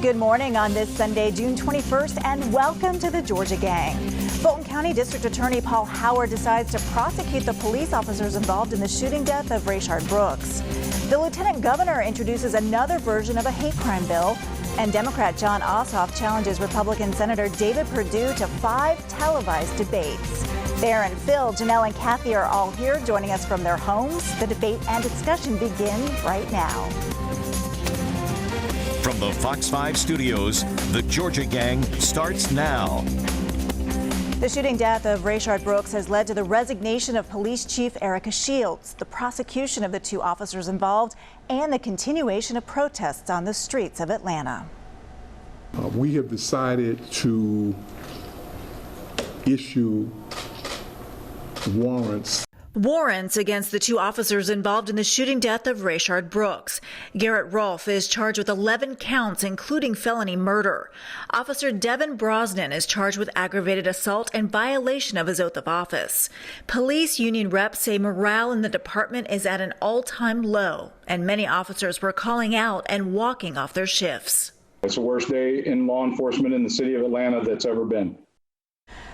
Good morning on this Sunday, June 21st, and welcome to the Georgia Gang. Fulton County District Attorney Paul Howard decides to prosecute the police officers involved in the shooting death of Rayshard Brooks. The Lieutenant Governor introduces another version of a hate crime bill, and Democrat Jon Ossoff challenges Republican Senator David Perdue to 5 televised debates. Theron, Phil, Janelle, and Kathy are all here joining us from their homes. The debate and discussion begin right now. From the Fox 5 studios, the Georgia Gang starts now. The shooting death of Rayshard Brooks has led to the resignation of Police Chief Erica Shields, the prosecution of the 2 officers involved, and the continuation of protests on the streets of Atlanta. We have decided to issue warrants against the 2 officers involved in the shooting death of Rayshard Brooks. Garrett Rolfe is charged with 11 counts, including felony murder. Officer Devin Brosnan is charged with aggravated assault and violation of his oath of office. Police union reps say morale in the department is at an all-time low, and many officers were calling out and walking off their shifts. It's the worst day in law enforcement in the city of Atlanta that's ever been.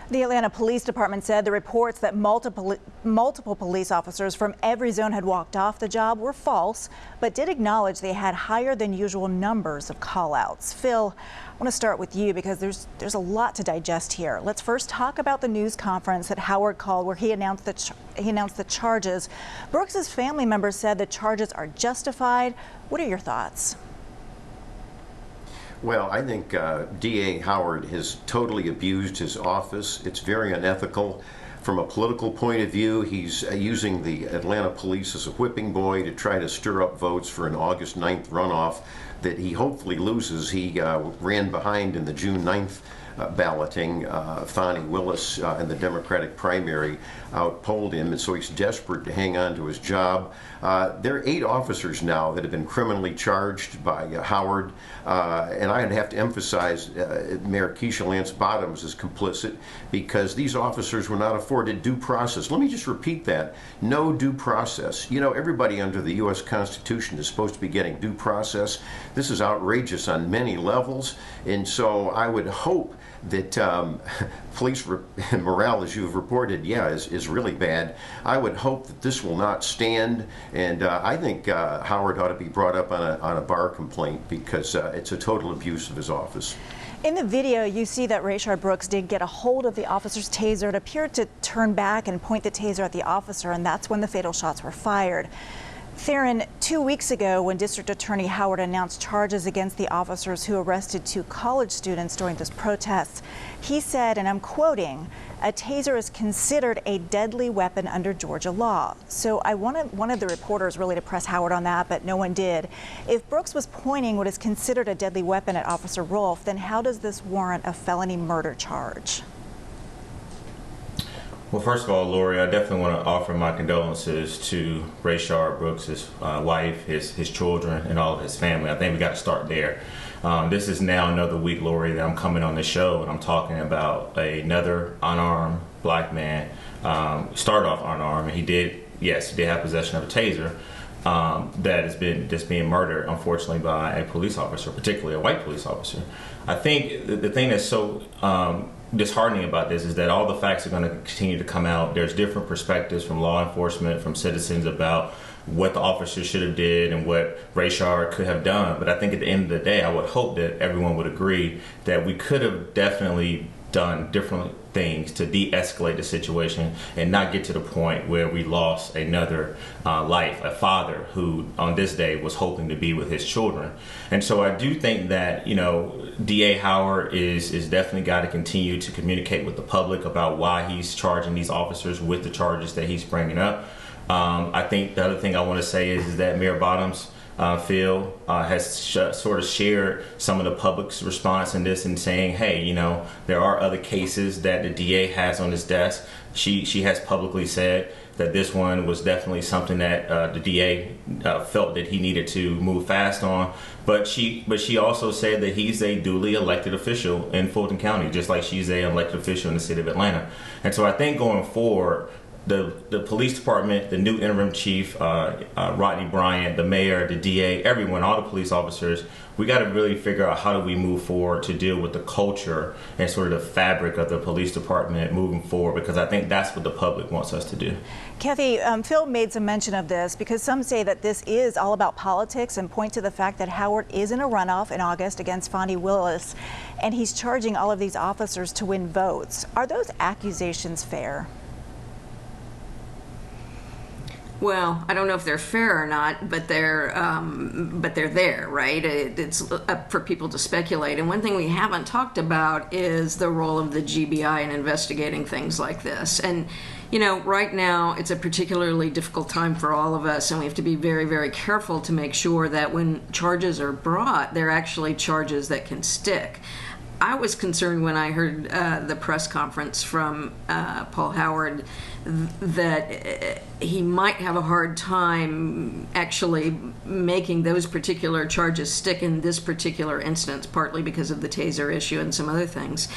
The Atlanta Police Department said the reports that multiple police officers from every zone had walked off the job were false, but did acknowledge they had higher than usual numbers of call-outs. Phil, I want to start with you because there's a lot to digest here. Let's first talk about the news conference that Howard called where he announced the charges. Brooks's family members said the charges are justified. What are your thoughts? Well, I think DA Howard has totally abused his office. It's very unethical. From a political point of view, he's using the Atlanta police as a whipping boy to try to stir up votes for an August 9th runoff that he hopefully loses. He ran behind in the June 9th balloting. Fani Willis in the Democratic primary outpolled him, and so he's desperate to hang on to his job. There are 8 officers now that have been criminally charged by Howard, and I'd have to emphasize Mayor Keisha Lance Bottoms is complicit because these officers were not afforded due process. Let me just repeat that. No due process. You know, everybody under the U.S. Constitution is supposed to be getting due process. This is outrageous on many levels, and so I would hope that police morale, as you've reported, is really bad. I would hope that this will not stand, and I think Howard ought to be brought up on a bar complaint because it's a total abuse of his office. In the video, you see that Rayshard Brooks did get a hold of the officer's taser. It appeared to turn back and point the taser at the officer, and that's when the fatal shots were fired. Theron, 2 weeks ago, when District Attorney Howard announced charges against the officers who arrested 2 college students during this protest, he said, and I'm quoting, "A taser is considered a deadly weapon under Georgia law." So I wanted the reporters really to press Howard on that, but no one did. If Brooks was pointing what is considered a deadly weapon at Officer Rolfe, then how does this warrant a felony murder charge? Well, first of all, Lori, I definitely want to offer my condolences to Rayshard Brooks, his wife, his children, and all of his family. I think we got to start there. This is now another week, Lori, that I'm coming on the show and I'm talking about another unarmed black man. Started off unarmed, and he did have possession of a taser that's being murdered, unfortunately, by a police officer, particularly a white police officer. I think the thing that's so disheartening about this is that all the facts are going to continue to come out. There's different perspectives from law enforcement, from citizens about what the officer should have did and what Rayshard could have done. But I think at the end of the day, I would hope that everyone would agree that we could have definitely done different things to de-escalate the situation and not get to the point where we lost another life, a father who on this day was hoping to be with his children. And so I do think that, you know, DA Howard is definitely got to continue to communicate with the public about why he's charging these officers with the charges that he's bringing up. I think the other thing I want to say is that Mayor Bottoms, Phil, has sort of shared some of the public's response in this and saying, hey, you know, there are other cases that the DA has on his desk. She has publicly said that this one was definitely something that the DA felt that he needed to move fast on. But she also said that he's a duly elected official in Fulton County, just like she's an elected official in the city of Atlanta. And so I think going forward, the police department, the new interim chief, Rodney Bryant, the mayor, the DA, everyone, all the police officers, we got to really figure out how do we move forward to deal with the culture and sort of the fabric of the police department moving forward, because I think that's what the public wants us to do. Kathy, Phil made some mention of this because some say that this is all about politics and point to the fact that Howard is in a runoff in August against Fonnie Willis, and he's charging all of these officers to win votes. Are those accusations fair? Well, I don't know if they're fair or not, but they're there, right? It's up for people to speculate. And one thing we haven't talked about is the role of the GBI in investigating things like this. And you know, right now it's a particularly difficult time for all of us, and we have to be very, very careful to make sure that when charges are brought, they're actually charges that can stick. I was concerned when I heard the press conference from Paul Howard that he might have a hard time actually making those particular charges stick in this particular instance, partly because of the taser issue and some other things.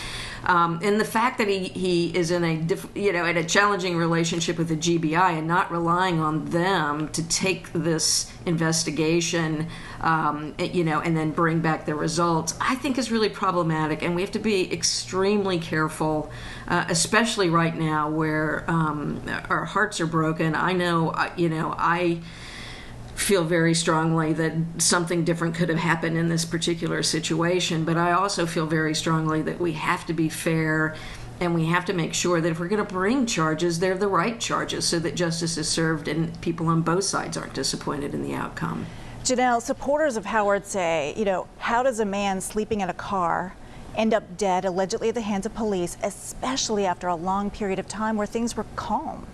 And the fact that he is in a challenging relationship with the GBI and not relying on them to take this investigation, and then bring back the results, I think is really problematic. And we have to be extremely careful, especially right now where our hearts are broken. I know, I feel very strongly that something different could have happened in this particular situation, but I also feel very strongly that we have to be fair, and we have to make sure that if we're going to bring charges, they're the right charges so that justice is served and people on both sides aren't disappointed in the outcome. Janelle, supporters of Howard say, how does a man sleeping in a car end up dead, allegedly at the hands of police, especially after a long period of time where things were calm?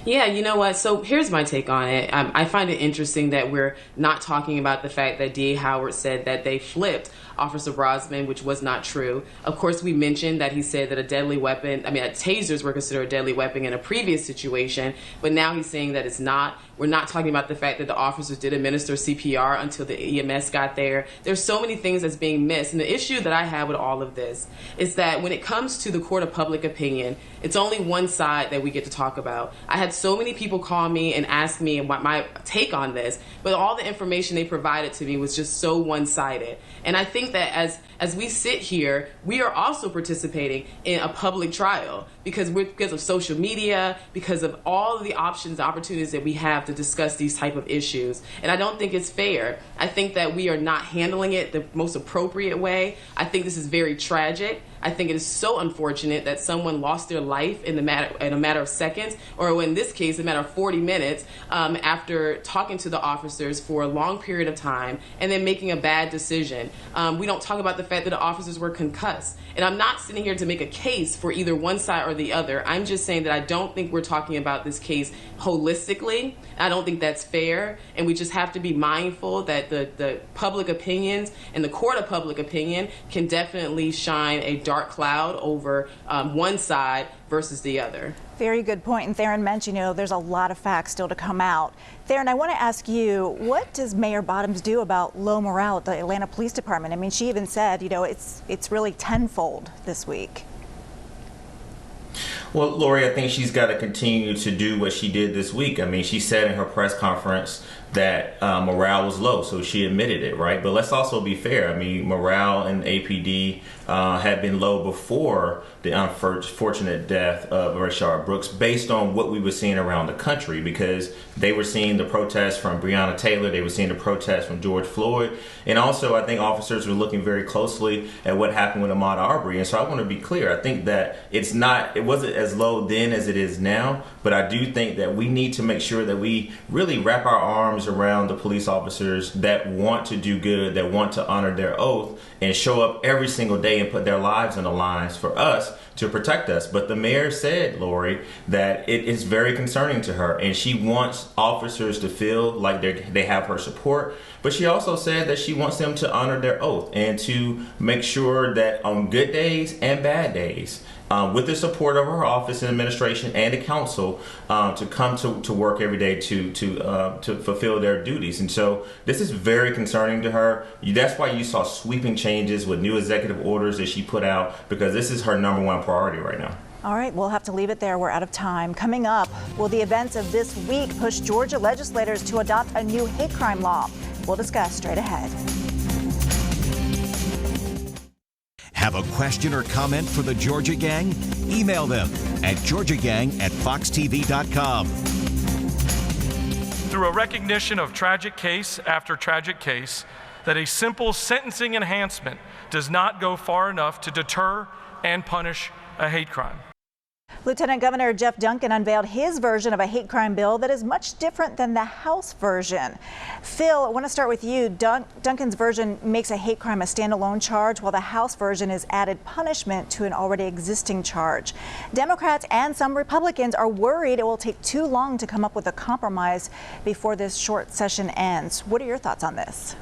Yeah, you know what? So here's my take on it. I find it interesting that we're not talking about the fact that D.A. Howard said that they flipped Officer Brosman, which was not true. Of course, we mentioned that he said that tasers were considered a deadly weapon in a previous situation, but now he's saying that it's not. We're not talking about the fact that the officers did administer CPR until the EMS got there. There's so many things that's being missed. And the issue that I have with all of this is that when it comes to the court of public opinion, it's only one side that we get to talk about. I had so many people call me and ask me what my take on this, but all the information they provided to me was just so one-sided. And I think that as we sit here, we are also participating in a public trial because of social media, because of all of the options, opportunities that we have to discuss these type of issues. And I don't think it's fair. I think that we are not handling it the most appropriate way. I think this is very tragic. I think it is so unfortunate that someone lost their life in a matter of seconds, or in this case, a matter of 40 minutes, after talking to the officers for a long period of time and then making a bad decision. We don't talk about the fact that the officers were concussed. And I'm not sitting here to make a case for either one side or the other. I'm just saying that I don't think we're talking about this case holistically. I don't think that's fair. And we just have to be mindful that the public opinions and the court of public opinion can definitely shine a dark cloud over one side versus the other. Very good point. And Theron mentioned, there's a lot of facts still to come out. Theron, I want to ask you, what does Mayor Bottoms do about low morale at the Atlanta Police Department? I mean, she even said, it's really tenfold this week. Well, Lori, I think she's got to continue to do what she did this week. I mean, she said in her press conference that morale was low, so she admitted it, right? But let's also be fair. I mean, morale in APD had been low before the unfortunate death of Rayshard Brooks, based on what we were seeing around the country, because they were seeing the protests from Breonna Taylor, they were seeing the protests from George Floyd, and also I think officers were looking very closely at what happened with Ahmaud Arbery. And so I want to be clear. I think that it wasn't as low then as it is now, but I do think that we need to make sure that we really wrap our arms around the police officers that want to do good, that want to honor their oath and show up every single day and put their lives on the lines for us to protect us. But the mayor said, Lori, that it is very concerning to her, and she wants officers to feel like they have her support. But she also said that she wants them to honor their oath and to make sure that on good days and bad days, with the support of her office and administration and the council, to come to work every day to fulfill their duties. And so this is very concerning to her. That's why you saw sweeping changes with new executive orders that she put out, because this is her number one priority right now. All right, we'll have to leave it there. We're out of time. Coming up, will the events of this week push Georgia legislators to adopt a new hate crime law? We'll discuss straight ahead. Have a question or comment for the Georgia Gang? Email them at georgiagang@foxtv.com. Through a recognition of tragic case after tragic case, that a simple sentencing enhancement does not go far enough to deter and punish a hate crime. Lieutenant Governor Jeff Duncan unveiled his version of a hate crime bill that is much different than the House version. Phil, I want to start with you. Duncan's version makes a hate crime a standalone charge, while the House version is added punishment to an already existing charge. Democrats and some Republicans are worried it will take too long to come up with a compromise before this short session ends. What are your thoughts on this?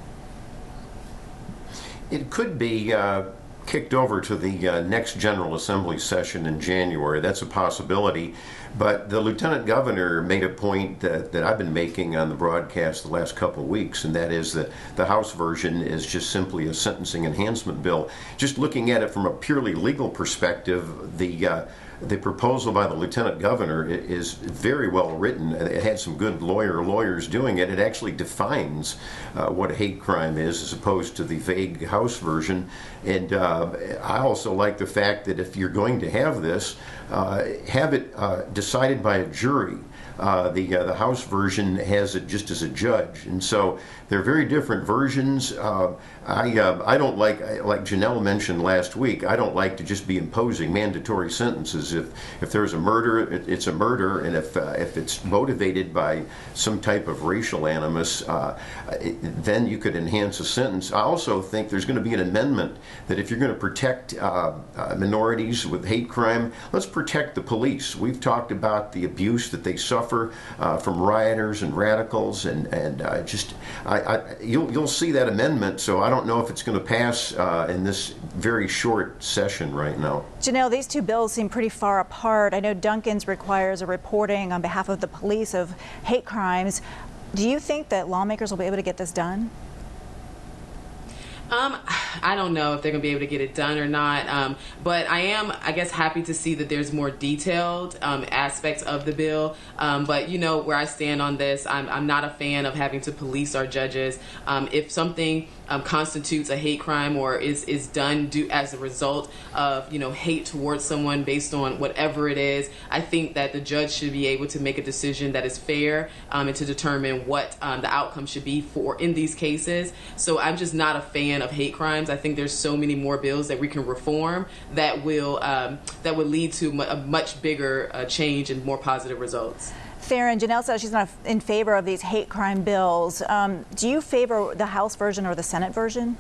It could be kicked over to the next General Assembly session in January. That's a possibility. But the Lieutenant Governor made a point that I've been making on the broadcast the last couple of weeks, and that is that the House version is just simply a sentencing enhancement bill. Just looking at it from a purely legal perspective, the proposal by the Lieutenant Governor is very well written. It had some good lawyers doing it. It actually defines what a hate crime is as opposed to the vague House version. And I also like the fact that if you're going to have this, have it decided by a jury. The House version has it just as a judge, and so they're very different versions. I don't like Janelle mentioned last week, I don't like to just be imposing mandatory sentences. If there's a murder, it's a murder, and if it's motivated by some type of racial animus, then you could enhance a sentence. I also think there's going to be an amendment that if you're going to protect minorities with hate crime, let's protect the police. We've talked about the abuse that they suffer from rioters and radicals, and you'll see that amendment. So I don't know if it's going to pass in this very short session right now. Janelle, these two bills seem pretty far apart. I know Duncan's requires a reporting on behalf of the police of hate crimes. Do you think that lawmakers will be able to get this done? I don't know if they're going to be able to get it done or not, but I am, I guess, happy to see that there's more detailed aspects of the bill. But you know where I stand on this. I'm not a fan of having to police our judges. If something constitutes a hate crime or is done as a result of hate towards someone based on whatever it is, I think that the judge should be able to make a decision that is fair and to determine what the outcome should be in these cases. So I'm just not a fan of hate crimes. I think there's so many more bills that we can reform that will lead to a much bigger change and more positive results. Theron, Janelle says she's not in favor of these hate crime bills. Do you favor the House version or the Senate version?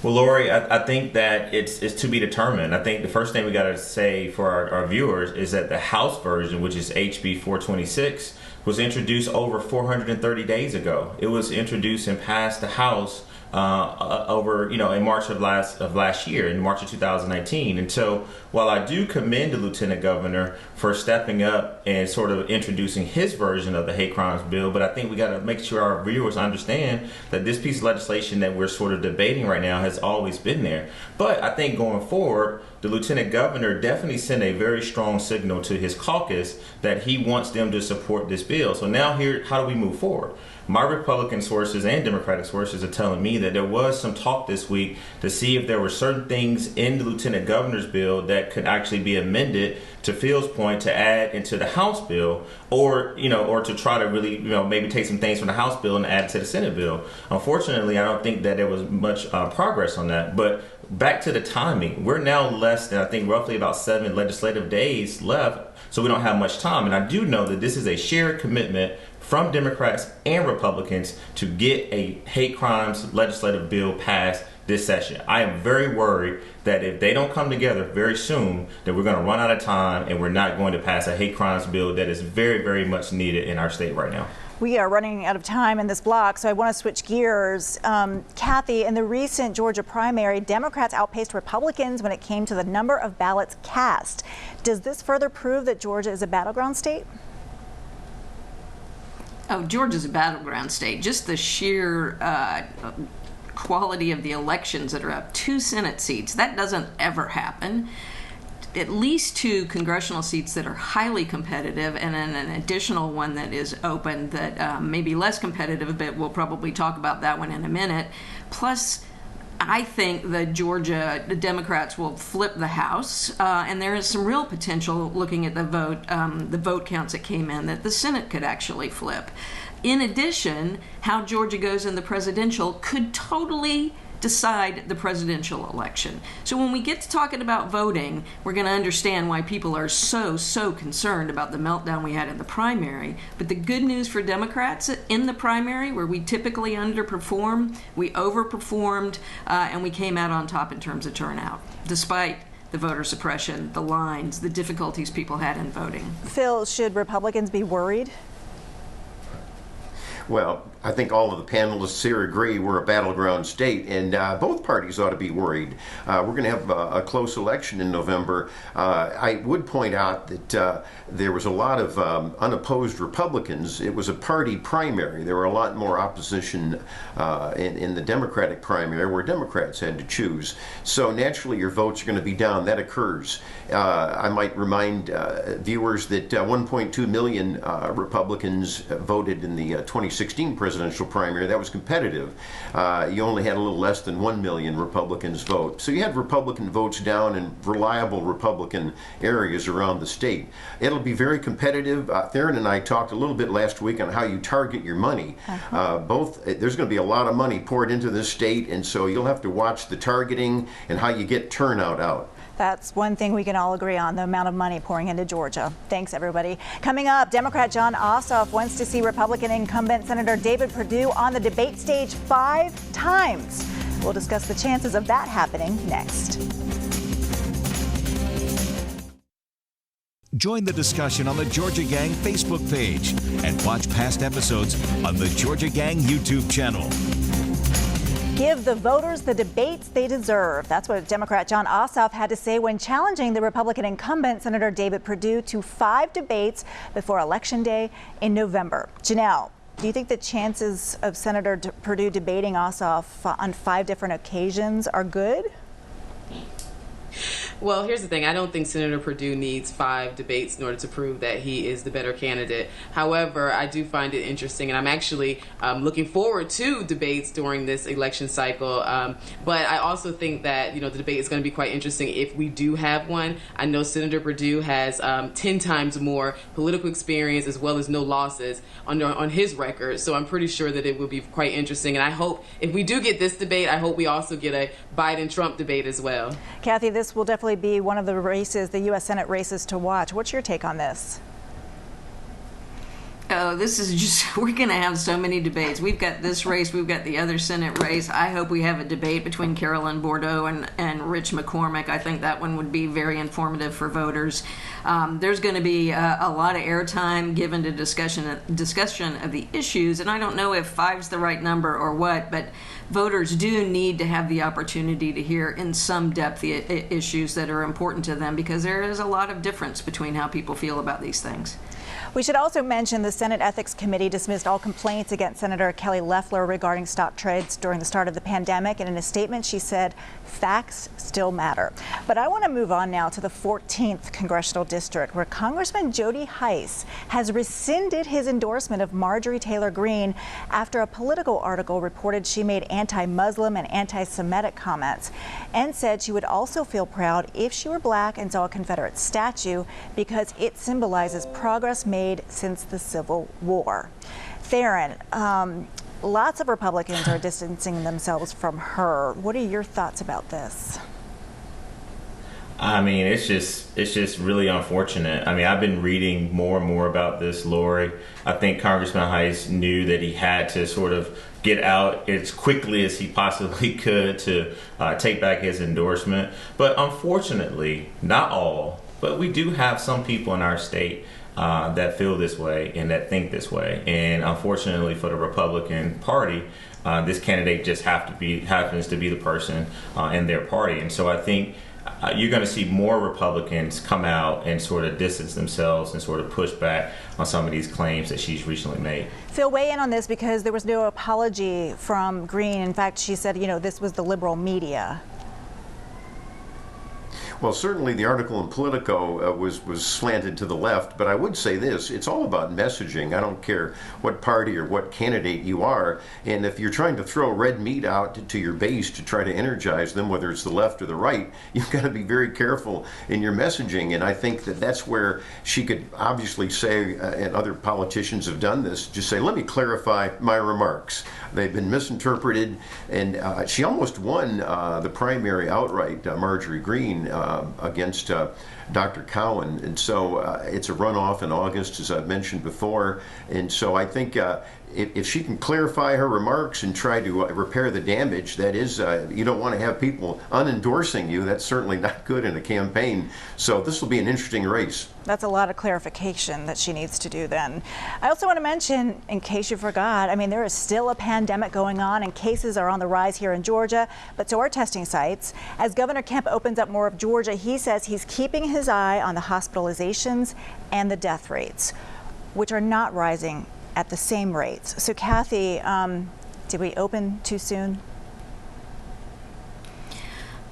Well, Lori, I think that it's to be determined. I think the first thing we got to say for our viewers is that the House version, which is HB 426, was introduced over 430 days ago. It was introduced and passed the House in March of last year, in March of 2019. And so while I do commend the Lieutenant Governor for stepping up and sort of introducing his version of the hate crimes bill, but I think we got to make sure our viewers understand that this piece of legislation that we're sort of debating right now has always been there. But I think going forward, the Lieutenant Governor definitely sent a very strong signal to his caucus that he wants them to support this bill. So now here, how do we move forward? My Republican sources and Democratic sources are telling me that there was some talk this week to see if there were certain things in the Lieutenant Governor's bill that could actually be amended, to Phil's point, to add into the House bill, or to try to really maybe take some things from the House bill and add it to the Senate bill. Unfortunately, I don't think that there was much progress on that. But back to the timing, we're now less than, I think, roughly about 7 legislative days left, so we don't have much time. And I do know that this is a shared commitment from Democrats and Republicans to get a hate crimes legislative bill passed this session. I am very worried that if they don't come together very soon, that we're going to run out of time and we're not going to pass a hate crimes bill that is very, very much needed in our state right now. We are running out of time in this block, so I want to switch gears. Kathy, in the recent Georgia primary, Democrats outpaced Republicans when it came to the number of ballots cast. Does this further prove that Georgia is a battleground state? Oh, Georgia's a battleground state. Just the sheer quality of the elections that are up. 2 Senate seats. That doesn't ever happen. at least 2 congressional seats that are highly competitive, and then an additional one that is open that may be less competitive, but we'll probably talk about that one in a minute. Plus, I think the Georgia Democrats will flip the House, and there is some real potential, looking at the vote counts that came in, that the Senate could actually flip. In addition, how Georgia goes in the presidential could totally decide the presidential election. So when we get to talking about voting, we're going to understand why people are so concerned about the meltdown we had in the primary. But the good news for Democrats in the primary, where we typically underperform, we overperformed, and we came out on top in terms of turnout, despite the voter suppression, the lines, the difficulties people had in voting. Phil, should Republicans be worried? Well, I think all of the panelists here agree we're a battleground state, and both parties ought to be worried. We're going to have a close election in November. I would point out that there was a lot of unopposed Republicans. It was a party primary. There were a lot more opposition in the Democratic primary, where Democrats had to choose. So naturally your votes are going to be down. That occurs. I might remind viewers that 1.2 million Republicans voted in the 2016 presidential primary. That was competitive. You only had a little less than 1 million Republicans vote. So you had Republican votes down in reliable Republican areas around the state. It'll be very competitive. Theron and I talked a little bit last week on how you target your money. There's going to be a lot of money poured into this state, and so you'll have to watch the targeting and how you get turnout out. That's one thing we can all agree on, the amount of money pouring into Georgia. Thanks, everybody. Coming up, Democrat Jon Ossoff wants to see Republican incumbent Senator David Perdue on the debate stage 5 times. We'll discuss the chances of that happening next. Join the discussion on the Georgia Gang Facebook page and watch past episodes on the Georgia Gang YouTube channel. Give the voters the debates they deserve. That's what Democrat Jon Ossoff had to say when challenging the Republican incumbent Senator David Perdue to 5 debates before Election Day in November. Janelle, do you think the chances of Senator Perdue debating Ossoff on 5 different occasions are good? Well, here's the thing. I don't think Senator Perdue needs 5 debates in order to prove that he is the better candidate. However, I do find it interesting, and I'm actually looking forward to debates during this election cycle. But I also think that, the debate is going to be quite interesting if we do have one. I know Senator Perdue has 10 times more political experience as well as no losses on his record. So I'm pretty sure that it will be quite interesting. And I hope if we do get this debate, I hope we also get a Biden-Trump debate as well. Kathy, this will definitely be one of the races, the U.S. Senate races to watch. What's your take on this? Oh, this is just, we're going to have so many debates. We've got this race, we've got the other Senate race. I hope we have a debate between Carolyn Bourdeaux and Rich McCormick. I think that one would be very informative for voters. There's going to be a lot of airtime given to discussion of the issues, and I don't know if 5's the right number or what, but voters do need to have the opportunity to hear in some depth the issues that are important to them, because there is a lot of difference between how people feel about these things. We should also mention the Senate Ethics Committee dismissed all complaints against Senator Kelly Loeffler regarding stock trades during the start of the pandemic. And in a statement, she said, facts still matter. But I want to move on now to the 14th Congressional District, where Congressman Jody Hice has rescinded his endorsement of Marjorie Taylor Greene after a Politico article reported she made anti-Muslim and anti-Semitic comments, and said she would also feel proud if she were black and saw a Confederate statue because it symbolizes progress made since the Civil War. Theron, lots of Republicans are distancing themselves from her. What are your thoughts about this? I mean, it's just really unfortunate. I mean, I've been reading more and more about this, Lori. I think Congressman Hice knew that he had to sort of get out as quickly as he possibly could to take back his endorsement. But unfortunately, not all, but we do have some people in our state that feel this way and that think this way. And unfortunately for the Republican Party, this candidate just happens to be the person in their party. And so I think you're going to see more Republicans come out and sort of distance themselves and sort of push back on some of these claims that she's recently made. Phil, weigh in on this, because there was no apology from Greene. In fact, she said, this was the liberal media. Well, certainly the article in Politico was slanted to the left, but I would say this, it's all about messaging. I don't care what party or what candidate you are, and if you're trying to throw red meat out to your base to try to energize them, whether it's the left or the right, you've got to be very careful in your messaging, and I think that that's where she could obviously say, and other politicians have done this, just say, let me clarify my remarks. They've been misinterpreted, and she almost won the primary outright, Marjorie Greene, against Dr. Cowan, and so it's a runoff in August, as I've mentioned before, and so I think if she can clarify her remarks and try to repair the damage, that is, you don't want to have people unendorsing you. That's certainly not good in a campaign. So this will be an interesting race. That's a lot of clarification that she needs to do then. I also want to mention, in case you forgot, I mean, there is still a pandemic going on and cases are on the rise here in Georgia, but so are testing sites. As Governor Kemp opens up more of Georgia, he says he's keeping his eye on the hospitalizations and the death rates, which are not rising at the same rates. So Kathy, did we open too soon?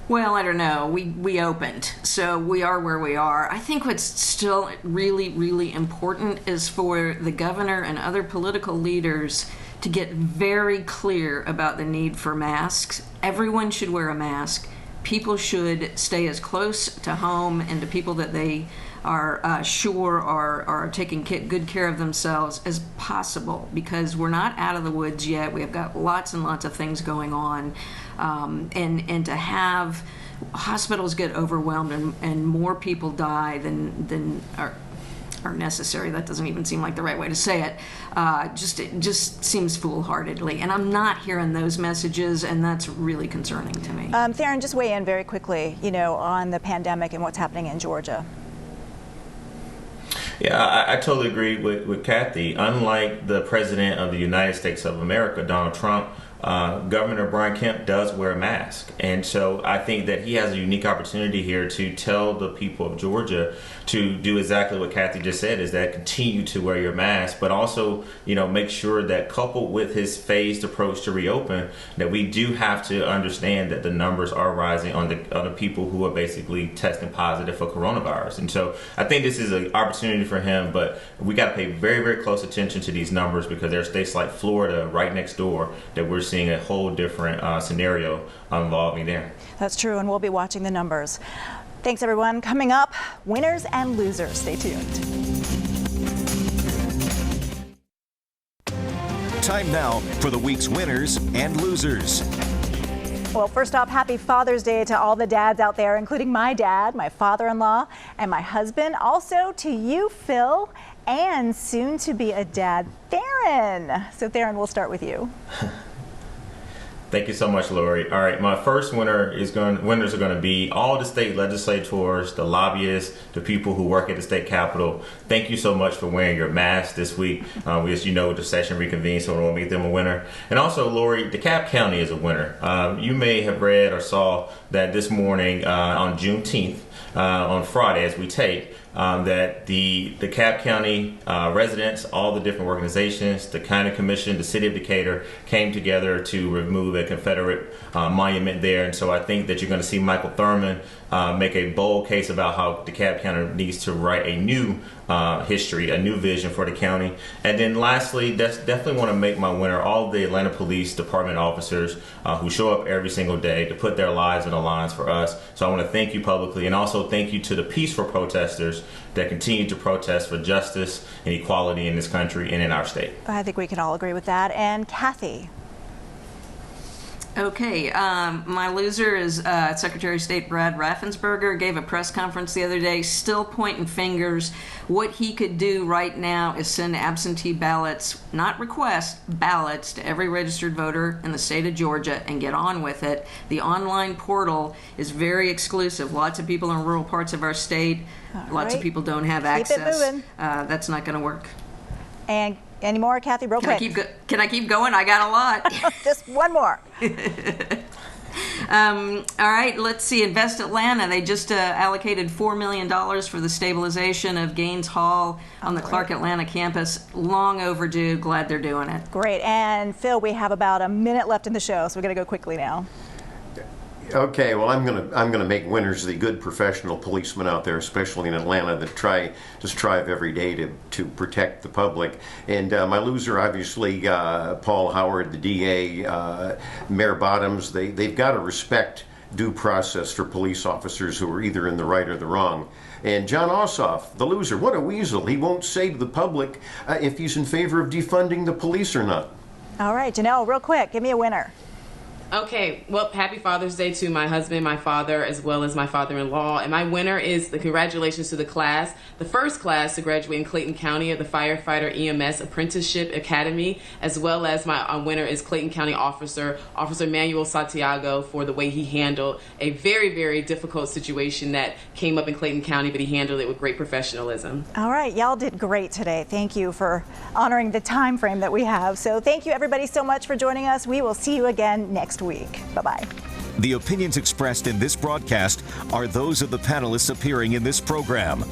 Well, I don't know. We opened, so we are where we are. I think what's still really, really important is for the governor and other political leaders to get very clear about the need for masks. Everyone should wear a mask. People should stay as close to home and to people that they are sure are taking good care of themselves as possible, because we're not out of the woods yet. We have got lots and lots of things going on, and to have hospitals get overwhelmed and more people die than are necessary. That doesn't even seem like the right way to say it. It just seems foolhardily, and I'm not hearing those messages, and that's really concerning to me. Theron, just weigh in very quickly, on the pandemic and what's happening in Georgia. Yeah, I totally agree with Kathy. Unlike the President of the United States of America, Donald Trump, Governor Brian Kemp does wear a mask. And so I think that he has a unique opportunity here to tell the people of Georgia to do exactly what Kathy just said, is that continue to wear your mask, but also, make sure that coupled with his phased approach to reopen, that we do have to understand that the numbers are rising on the people who are basically testing positive for coronavirus. And so I think this is an opportunity for him, but we got to pay very, very close attention to these numbers, because there are states like Florida right next door that we're seeing a whole different scenario involving there. That's true, and we'll be watching the numbers. Thanks, everyone. Coming up, winners and losers. Stay tuned. Time now for the week's winners and losers. Well, first off, happy Father's Day to all the dads out there, including my dad, my father-in-law, and my husband. Also to you, Phil, and soon to be a dad, Theron. So Theron, we'll start with you. Thank you so much, Lori. All right, my first winners are going to be all the state legislators, the lobbyists, the people who work at the state capitol. Thank you so much for wearing your mask this week. As you know, the session reconvenes, so we'll make them a winner. And also, Lori, DeKalb County is a winner. You may have read or saw that this morning on Juneteenth, on Friday as we tape, that the DeKalb County residents, all the different organizations, the county commission, the city of Decatur came together to remove a Confederate monument there. And so I think that you're going to see Michael Thurman make a bold case about how DeKalb County needs to write a new history, a new vision for the county. And then lastly, definitely want to make my winner all the Atlanta Police Department officers who show up every single day to put their lives on the lines for us. So I want to thank you publicly, and also thank you to the peaceful protesters that continue to protest for justice and equality in this country and in our state. I think we can all agree with that. And Kathy. Okay, my loser is Secretary of State Brad Raffensperger. Gave a press conference the other day, still pointing fingers. What he could do right now is send absentee ballots, not requests, ballots to every registered voter in the state of Georgia and get on with it. The online portal is very exclusive. Lots of people in rural parts of our state, lots of people don't have access. Keep it moving. That's not going to work. And any more, Kathy, real quick? Can I keep going? I got a lot. Just one more. All right, let's see. Invest Atlanta. They just allocated $4 million for the stabilization of Gaines Hall on the Clark Atlanta campus. Long overdue. Glad they're doing it. Great. And Phil, we have about a minute left in the show, so we're going to go quickly now. Okay, well, I'm gonna make winners the good professional policemen out there, especially in Atlanta, that strive every day to protect the public. And my loser, obviously, Paul Howard, the DA, Mayor Bottoms. They've got to respect due process for police officers who are either in the right or the wrong. And John Ossoff, the loser, what a weasel. He won't say to the public if he's in favor of defunding the police or not. All right, Janelle, real quick, give me a winner. Okay, well, happy Father's Day to my husband, my father, as well as my father-in-law. And my winner is the congratulations to the class, the first class to graduate in Clayton County of the Firefighter EMS Apprenticeship Academy, as well as my winner is Clayton County Officer Manuel Santiago, for the way he handled a very, very difficult situation that came up in Clayton County, but he handled it with great professionalism. All right, y'all did great today. Thank you for honoring the time frame that we have. So thank you everybody so much for joining us. We will see you again next week. Bye-bye. The opinions expressed in this broadcast are those of the panelists appearing in this program.